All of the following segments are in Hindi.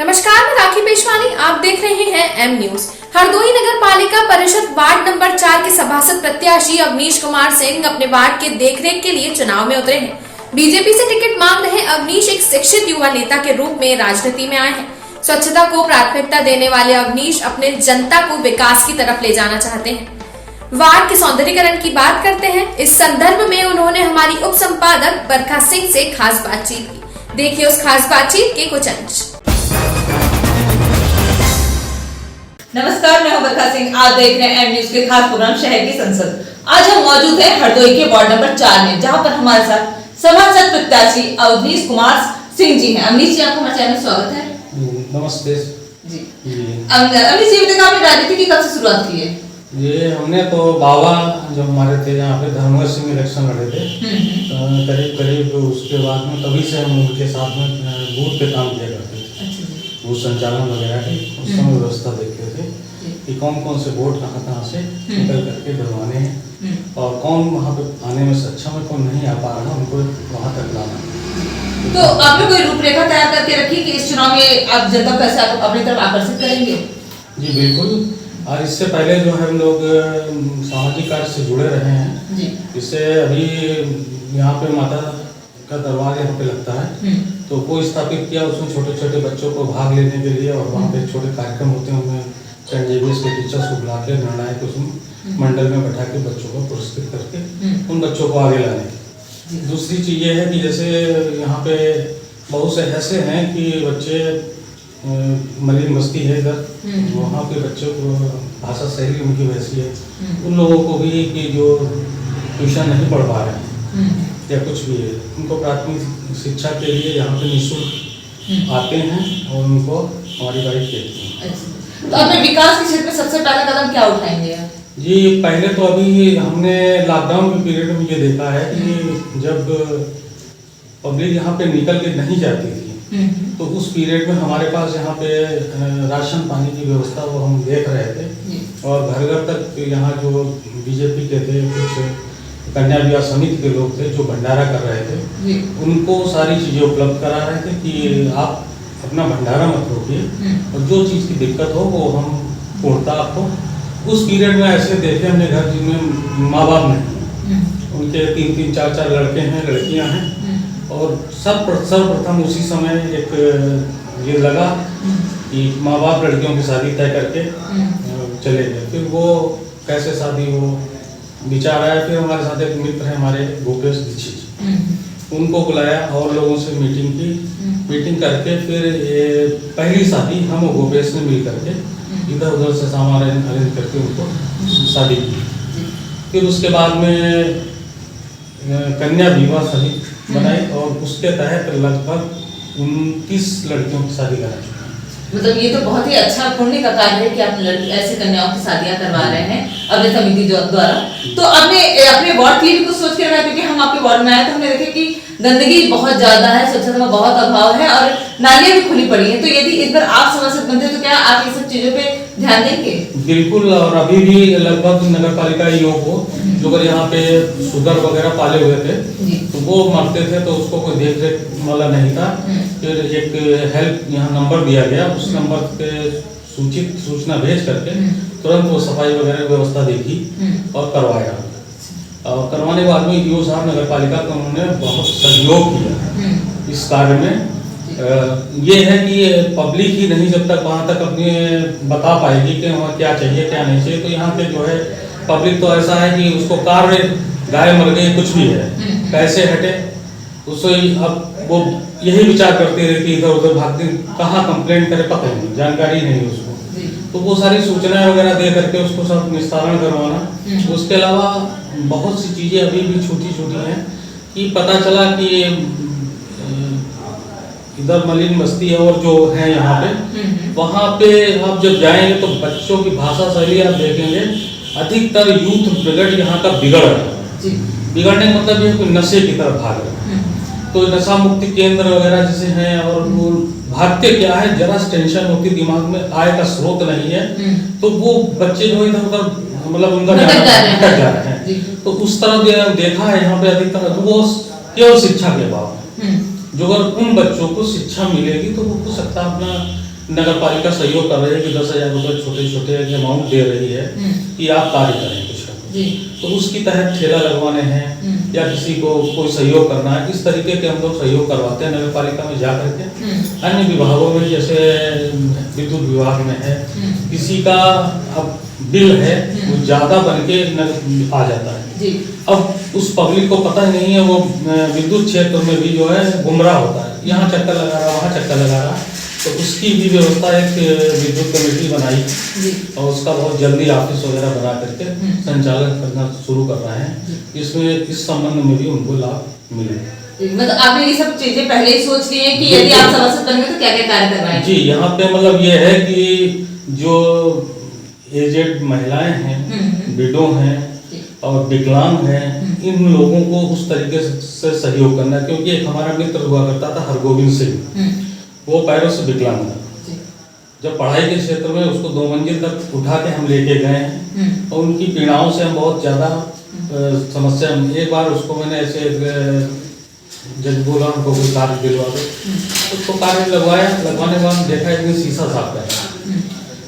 नमस्कार, मैं राखी पेशवानी। आप देख रहे हैं एम न्यूज। हरदोई नगर पालिका परिषद वार्ड नंबर 4 के सभासद प्रत्याशी अवनीश कुमार सिंह अपने वार्ड के देखरेख के लिए चुनाव में उतरे हैं। बीजेपी से टिकट मांग रहे अवनीश एक शिक्षित युवा नेता के रूप में राजनीति में आए हैं। स्वच्छता को प्राथमिकता देने वाले अवनीश अपने जनता को विकास की तरफ ले जाना चाहते हैं। वार्ड के सौंदर्यीकरण की बात करते हैं। इस संदर्भ में उन्होंने हमारी उप संपादक बरखा सिंह से खास बातचीत की। देखिए उस खास बातचीत के कुछ अंश। नमस्कार, मैं हूं बरखा सिंह। आप देख रहे हैं एम न्यूज के खास प्रोग्राम शहर की संसद। आज हम मौजूद हैं हरदोई के वार्ड नंबर 4 में, जहां पर हमारे साथ सभासद प्रत्याशी अवनीश कुमार सिंह जी हैं। अवनीश जी, आपको हमारे चैनल में स्वागत है। नमस्ते जी। अवनीश जी, बताइए आपने राजनीति की कब से शुरुआत की है? ये हमने तो बाबा जब हमारे थे यहाँ पे धर्मवर सिंह इलेक्शन लड़े थे, करीब उसके बाद में तभी से हम उनके साथ में बूथ पे काम किया करते थे। बूथ संचालन वगैरह की उस समय व्यवस्था देखते थे कि कौन कौन से वोट कहाँ से निकल करके डलवाने हैं और कौन वहाँ पे आने में सक्षम है, कौन नहीं आ पा रहा उनको वहाँ तक लाना। तो आपने कोई रूपरेखा तैयार करके रखी कि इस चुनाव में आप जनता को कैसे अपनी तरफ आकर्षित करेंगे? जी बिल्कुल। और इससे पहले जो है हम लोग सामाजिक कार्य से जुड़े रहे हैं जी। इससे अभी यहाँ पे माता का दरबार यहाँ पे लगता है, तो वो स्थापित किया। उसमें छोटे छोटे बच्चों को भाग लेने के लिए और वहाँ पे छोटे कार्यक्रम होते हैं, उनमें जेबीएस के टीचर्स को बुला के निर्णायक उसमें मंडल में बैठा के बच्चों को पुरस्कृत करके उन बच्चों को आगे लाने की। दूसरी चीज़ ये है कि जैसे यहाँ पे बहुत से ऐसे हैं कि बच्चे मलिन बस्ती है इधर, वहाँ के बच्चों को भाषा शैली उनकी वैसी है, उन लोगों को भी कि जो ट्यूशन नहीं पढ़ पा रहे हैं या कुछ भी है, उनको प्राथमिक शिक्षा के लिए यहाँ पे निःशुल्क आते हैं और उनको हमारी गाइड देती हैं। तो आपने विकास के क्षेत्र में सबसे पहला कदम क्या उठाएंगे? जी, पहले तो अभी हमने लॉकडाउन के पीरियड में ये देखा है कि जब पब्लिक यहाँ पे निकल के नहीं जाती थी तो उस पीरियड में हमारे पास यहाँ पे राशन पानी की व्यवस्था वो हम देख रहे थे और घर घर तक यहाँ जो बीजेपी के थे, कुछ कन्या विवाह समिति के लोग थे जो भंडारा कर रहे थे, उनको सारी चीज़ें उपलब्ध करा रहे थे कि आप अपना भंडारा मत रोकिए और जो चीज़ की दिक्कत हो वो हम पूर्णता आपको। उस पीरियड में ऐसे देखे हमने घर जिनमें माँ बाप नहीं, उनके 3-3, 4-4 लड़के हैं, लड़कियाँ हैं और सर्वप्रथम उसी समय एक ये लगा कि माँ बाप लड़कियों की शादी तय करके चले गए। फिर वो कैसे शादी वो विचार आया। फिर हमारे साथ एक मित्र है हमारे भूपेश दीक्षित, उनको बुलाया और लोगों से मीटिंग की। मीटिंग करके फिर ये पहली शादी हम और भूपेश ने मिल करके इधर उधर से सामान अरेंज करके उनको शादी की। फिर उसके बाद में कन्या विवाह समिति बनाई और उसके तहत लगभग 29 लड़कियों की शादी कराई। मतलब ये तो बहुत ही अच्छा पुण्य का कार्य है कि आप ऐसे कन्याओं की शादियां करवा रहे हैं अपने समिति द्वारा। तो आपने अपने वार्ड की भी कुछ सोच के रखा? क्योंकि हम आपके वार्ड में आए तो हमने देखे कि गंदगी बहुत ज्यादा है, स्वच्छता का बहुत अभाव है और नालियां भी खुली पड़ी हैं। तो यदि इस बार आप सभासद बनते तो क्या आप ये सब चीजों पे ध्यान देंगे? बिल्कुल। और अभी भी लगभग नगर पालिका योग हो जो अगर यहाँ पे शुगर वगैरह पाले हुए थे तो वो मरते थे तो उसको कोई देख रेख वाला नहीं था। फिर एक हेल्प यहाँ नंबर दिया गया, उस नंबर पे सूचना भेज करके तुरंत वो सफाई वगैरह व्यवस्था देखी और करवाया। और करवाने के बाद में ईओ साहब नगर पालिका का उन्होंने बहुत सहयोग किया इस कार्य में। ये है कि पब्लिक ही नहीं जब तक वहाँ तक अपने बता पाएगी कि वहाँ क्या चाहिए क्या नहीं चाहिए, तो यहाँ पे जो है पब्लिक तो ऐसा है कि उसको कार्य गाय मर गई कुछ भी है पैसे हटे उससे अब वो यही विचार करती रहती इधर उधर भागती, कहाँ कंप्लेंट करे पता नहीं, जानकारी नहीं उसको। तो वो सारी सूचनाएं वगैरह दे करके उसको सब निस्तारण करवाना। उसके अलावा बहुत सी चीज़ें अभी भी छोटी छोटी हैं कि पता चला कि इधर मलिन बस्ती है और जो है यहाँ पे वहाँ पे आप जब जाएंगे तो बच्चों की भाषा शैली आप देखेंगे, अधिकतर यूथ ब्रिगेड यहाँ का बिगड़ रहा है। बिगड़ने का मतलब ये कोई नशे की तरफ भाग रहा है। तो नशा मुक्ति केंद्र वगैरह जैसे हैं और वो भागते क्या है, जरा टेंशन होती दिमाग में, आय का स्रोत नहीं है तो वो बच्चे जो इधर उधर मतलब उनका भटक जा रहे हैं। तो उस तरह देखा है यहाँ पे अधिकतर तो वो केवल शिक्षा के अभाव है। जो अगर उन बच्चों को शिक्षा मिलेगी तो वो हो सकता है अपना नगर पालिका सहयोग कर रही है कि 10,000 रुपये छोटे छोटे अमाउंट दे रही है कि आप कार्य करें कुछ जी। तो उसकी तहत ठेला लगवाने हैं या किसी को कोई सहयोग करना है, इस तरीके के हम लोग सहयोग करवाते हैं नगर पालिका में जा करके। अन्य विभागों में जैसे विद्युत विभाग में है, किसी का अब बिल है वो ज्यादा बन के आ जाता है जी। अब उस पब्लिक को पता ही नहीं है, वो विद्युत क्षेत्र में भी जो है गुमराह होता है, यहाँ चक्कर लगा रहा वहाँ चक्कर लगा रहा, तो उसकी भी व्यवस्था एक विद्युत कमेटी बनाई और उसका बहुत जल्दी ऑफिस वगैरह बना करके संचालन करना शुरू कर रहे हैं। इसमें इस संबंध में भी उनको लाभ मिले। मतलब आपने ये सब चीजें पहले ही सोच ली है कि यदि आप सभासद बनेंगे तो क्या क्या कार्य करवाएंगे? जी, यहाँ पे मतलब ये है कि जो एजेड महिलाएं हैं, विडो हैं और विकलांग हैं, इन लोगों को उस तरीके से सहयोग करना, क्योंकि एक हमारा मित्र हुआ करता था हरगोविंद सिंह, वो पैरों से विकलांग था। जब पढ़ाई के क्षेत्र में उसको 2 मंजिल तक उठा के हम लेके गए हैं और उनकी पीड़ाओं से हम बहुत ज्यादा समस्या। एक बार उसको मैंने ऐसे जज बोला हमको कोई कार्य दिलवा दो, उसको कार्य लगवाने के बाद देखा एक दिन शीशा साफ कर रहा,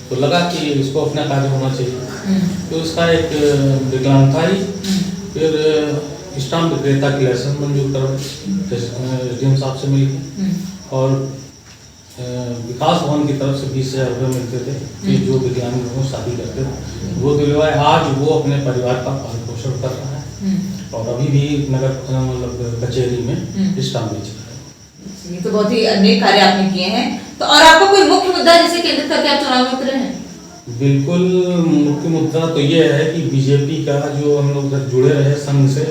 तो लगा कि इसको अपना कार्य होना चाहिए, तो उसका एक विकलांग था ही। फिर स्टाम्प विक्रेता की लाइसेंस मंजूर करो एसडीएम साहब से मिलकर, और विकास भवन की तरफ से 20,000 रुपये मिलते थे कि जो विकलांग लोगों शादी करते थे, वो दिलवाए। आज वो अपने परिवार का पालन पोषण कर रहा है और अभी भी नगर मतलब कचहरी में स्टाम्प बेच रहा है। ये तो बहुत ही अनेक कार्य आपने किए हैं। तो और आपका कोई मुख्य मुद्दा जिसे केंद्रित करके आप चुनाव में उतरे हैं? बिल्कुल, मुख्य मुद्दा तो ये है कि बीजेपी का जो हम लोग जुड़े रहे संघ से,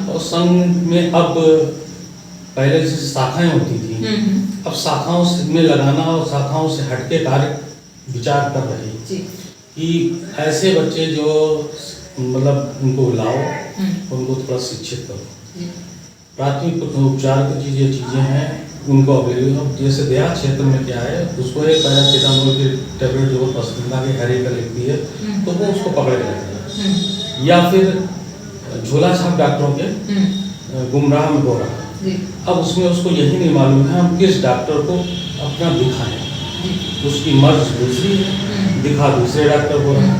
और संघ में अब पहले जैसे शाखाएं होती थी, अब शाखाओं में लगाना और शाखाओं से हटके कार्य विचार कर रही है कि ऐसे बच्चे जो मतलब उनको लाओ, उनको थोड़ा शिक्षित करो। प्राथमिक उपचार की जो चीजें हैं उनको अवेलेबल, जैसे देहात क्षेत्र में क्या है, उसको एक पैरासीटामोल की टेबलेट जो पसंदा के हरे का लिखती है तो वो उसको पकड़ के रखता है, या फिर झोला छाप डॉक्टरों के गुमराह में हो रहा है। अब उसमें उसको यही नहीं मालूम है हम किस डॉक्टर को अपना दिखाएं, उसकी मर्ज दूसरी है, दिखा दूसरे डॉक्टर को रहा।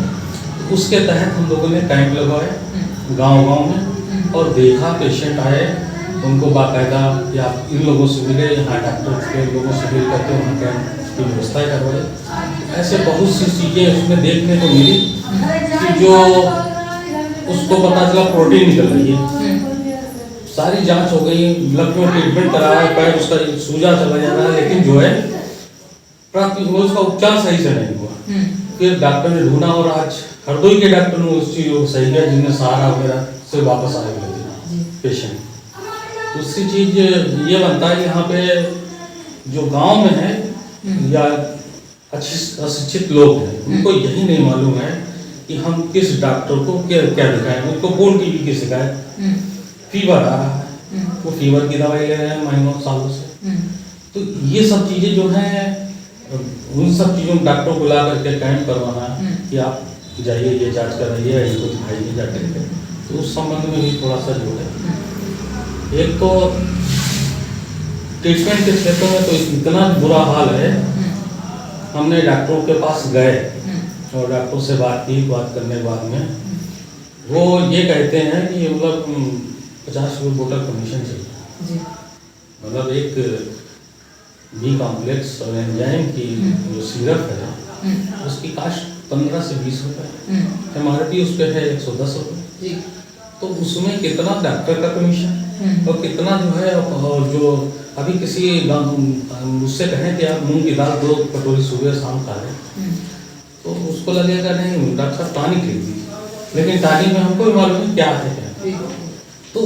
उसके तहत हम लोगों ने कैंप लगवाए गांव-गांव में और देखा, पेशेंट आए, उनको बाकायदा या इन लोगों से मिले, यहाँ डॉक्टर के लोगों से मिल करके वहाँ कैंप की व्यवस्था करवाई। ऐसे बहुत सी चीज़ें उसमें देखने को मिली कि जो उसको पता चला प्रोटीन निकल रही है, सारी जांच हो गई, लखनऊ ट्रीटमेंट कराया, पैर उसका सूजा चला जा रहा है, लेकिन जो है प्राथमिक उसका उपचार सही से नहीं हुआ। फिर डॉक्टर ने ढूंढा और आज हरदोई के डॉक्टर ने उस चीज को सही किया, जिनने सहारा वगैरह से वापस आए हुए पेशेंट। दूसरी चीज ये बनता है यहाँ पे जो गांव में है या अशिक्षित लोग हैं, उनको यही नहीं मालूम है कि हम किस डॉक्टर को क्या दिखाएं। उनको बोन टीबी की शिकायत, फीवर आ रहा है, वो फीवर की दवाई ले रहे हैं महीनों सालों से। तो ये सब चीजें जो हैं, उन सब चीजों में डॉक्टरों को ला करके कैंप करवाना कि आप जाइए, ये जांच कराइए, इनको दिखाइए जाकर, तो उस संबंध में भी थोड़ा सा जो है, एक तो ट्रीटमेंट के क्षेत्र में तो इतना बुरा हाल है। हमने डॉक्टरों के पास गए और डॉक्टरों से बात की, बात करने के बाद में वो ये कहते हैं कि मतलब 50 रुपये बोतल कमीशन चाहिए। मतलब एक बी कॉम्प्लेक्स और एंजाइम की जो सिरप है उसकी कास्ट 15 से 20 रुपये, MRP उस पर है 110 रुपये। तो उसमें कितना डॉक्टर का कमीशन और कितना जो है, और जो अभी किसी मुझसे कहें कि आप मूंग की दाल 2 कटोरी सुबह शाम खा रहे, तो उसको लगेगा नहीं डॉक्टर साहब टॉनिक लिख दीजिए, लेकिन टॉनिक में हमको भी मालूम है क्या है क्या। तो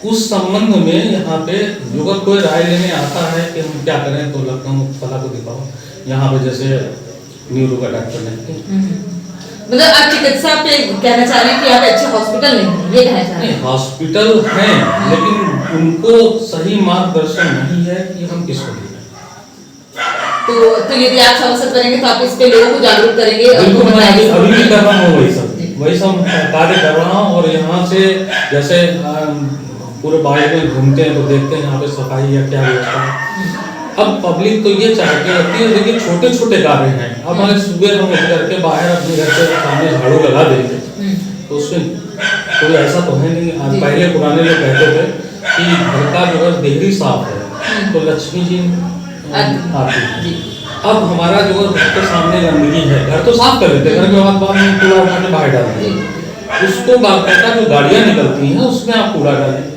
उस संबंध में यहाँ पे अगर कोई राय लेने आता है कि हम क्या करें, तो लखनऊ फला को दिखाओ, यहाँ पे जैसे न्यूरो का डॉक्टर नहीं। मतलब आप चिकित्सा पे कहना चाह रहे हैं कि आप अच्छे हॉस्पिटल नहीं, ये कहना चाह रहे हैं? हॉस्पिटल हैं, लेकिन उनको सही मार्गदर्शन नहीं है कि हम किसको दें। तो यदि आप सभासद बनेंगे तो आप इस पे लोगों को जागरूक करेंगे? बिल्कुल, मैं अभी भी कर रहा हूँ वही सब कार्य कर रहा हूँ। और यहाँ से जैसे पूरे बाहर में घूमते हैं तो देखते हैं यहाँ पे सफाई या क्या व्यवस्था है। अब पब्लिक तो ये चाहती रहती है, लेकिन छोटे छोटे कार्य हैं। अब हमारे सुबह हम उठ करके बाहर अपने घर के सामने झाड़ू लगा देंगे, तो उसमें कोई ऐसा तो है नहीं। आज पहले पुराने लोग कहते थे कि घर का जो है देहरी साफ है तो लक्ष्मी जी आती है। अब हमारा जो घर के सामने गंदगी है, घर तो साफ कर लेते, घर के बाद में कूड़ा उठा के बाहर डाल देते, उसको बाकायदा जो गाड़ियां निकलती हैं उसमें आप कूड़ा डालें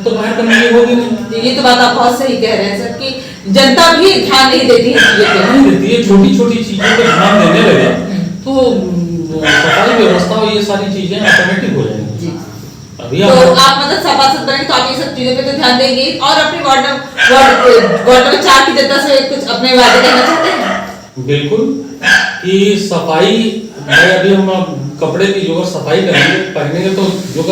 तो बाहर गंदगी होगी नहीं। ये तो बात आप बहुत सही कह रहे हैं सर कि जनता भी ध्यान नहीं देती है चीजों पे, नहीं देती है। छोटी छोटी चीजों पर ध्यान देने लगे तो सफाई व्यवस्था और ये सारी चीजें ऑटोमेटिक हो जाएंगी। अभी तो आप मतलब सभासद बने तो आप ये सब चीजों पे तो ध्यान देंगे और अपनी वार्ड नंबर 4 की जनता से कुछ अपने वादे कहना चाहते हैं? बिल्कुल कि सफाई मैं अभी हम कपड़े की जो सफाई करेंगे पहनेंगे तो जो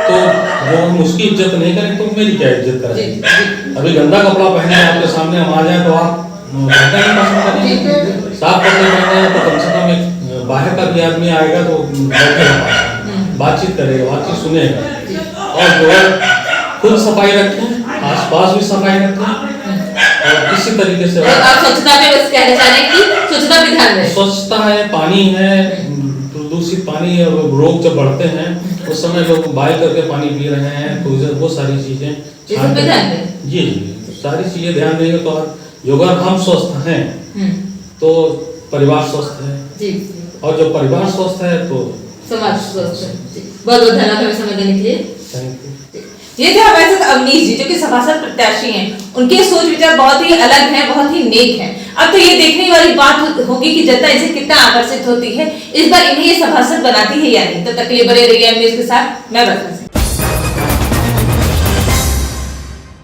तो वो हम उसकी इज्जत नहीं करें तो मेरी क्या इज्जत करेंगे। अभी गंदा कपड़ा पहने आपके सामने हम आ जाए तो आप नहीं पसंद करेंगे। साफ कपड़े पहने हैं तो कम से कम एक बाहर का भी आदमी आएगा तो बैठेगा, बातचीत करेगा, बातचीत सुनेगा। और जो है खुद सफाई रखें, आसपास भी सफाई रखें और इसी तरीके से आप स्वच्छता पे बस कहना चाह रहे हैं कि स्वच्छता पे ध्यान दें। स्वच्छता है, पानी है, प्रदूषित पानी है, रोग जब बढ़ते हैं उस समय लोग बाय करके पानी पी रहे हैं तो वो सारी चीजें जी सारी चीजें ध्यान देंगे तो अगर हम स्वस्थ हैं तो परिवार स्वस्थ है और जब परिवार स्वस्थ है तो समाज स्वस्थ है। बहुत बहुत धन्यवाद हमें समय देने के लिए। Thank you. ये थे हमारे साथ अवनीश जी जो कि सभासद प्रत्याशी हैं। उनके सोच विचार बहुत ही अलग हैं, बहुत ही नेक हैं। अब तो ये देखने वाली बात होगी कि जनता इनसे कितना आकर्षित होती है, इस बार इन्हें ये सभासद बनाती है या नहीं। तब तक के लिए बने रहिए न्यूज़ के साथ। मैं बता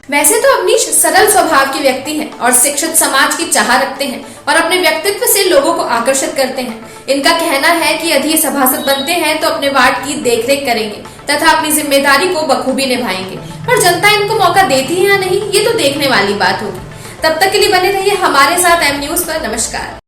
वैसे तो अवनीश सरल स्वभाव के व्यक्ति हैं और शिक्षित समाज की चाह रखते हैं और अपने व्यक्तित्व से लोगों को आकर्षित करते हैं। इनका कहना है कि यदि ये सभासद बनते हैं तो अपने वार्ड की देखरेख करेंगे तथा अपनी जिम्मेदारी को बखूबी निभाएंगे। पर जनता इनको मौका देती है या नहीं, ये तो देखने वाली बात होगी। तब तक के लिए बने रहिए हमारे साथ एम न्यूज़ पर। नमस्कार।